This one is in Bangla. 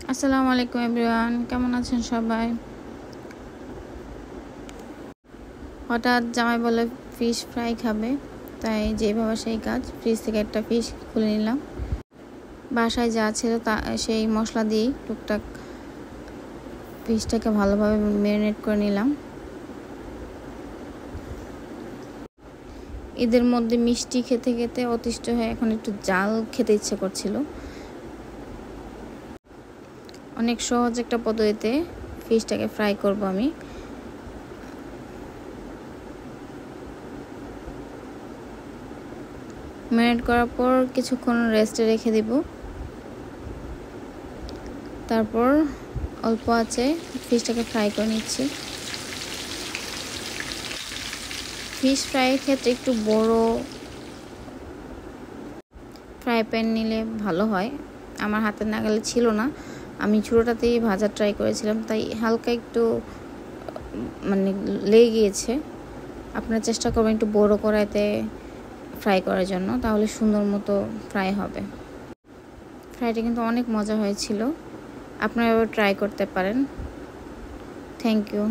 আসসালামু আলাইকুম এভরিওয়ান, কেমন আছেন সবাই? হঠাৎ জামাই বলে ফিশ ফ্রাই খাবে, তাই যেভাবে সেই কাজ। ফ্রিজ থেকে একটা ফিশ খুলে নিলাম। বাসায় যা ছিল তা সেই মশলা দিয়েই টুকটাক ফিশটাকে ভালোভাবে ম্যারিনেট করে নিলাম। ঈদের মধ্যে মিষ্টি খেতে খেতে অতিষ্ঠ হয়ে এখন একটু জাল খেতে ইচ্ছে করছিল। অনেক সহজ একটা পদ্ধতিতে ফিশটাকে ফ্রাই করব আমি। ম্যারিনেট করার পর কিছুক্ষণ রেস্টে রেখে দিব। তারপর অল্প আঁচে ফিশটাকে ফ্রাই করে নিচ্ছি। ফিশ ফ্রাইয়ের ক্ষেত্রে একটু বড় ফ্রাই প্যান নিলে ভালো হয়। আমার হাতের নাগালে ছিল না, আমি ছোটোটাতেই ভাজা ট্রাই করেছিলাম, তাই হালকা একটু লেগে গিয়েছে। আপনারা চেষ্টা করবেন একটু বড় কড়াইতে ফ্রাই করার জন্য, তাহলে সুন্দর মতো ফ্রাই হবে। ফ্রাইটা কিন্তু অনেক মজা হয়েছিল, আপনারা এবার ট্রাই করতে পারেন। Thank you.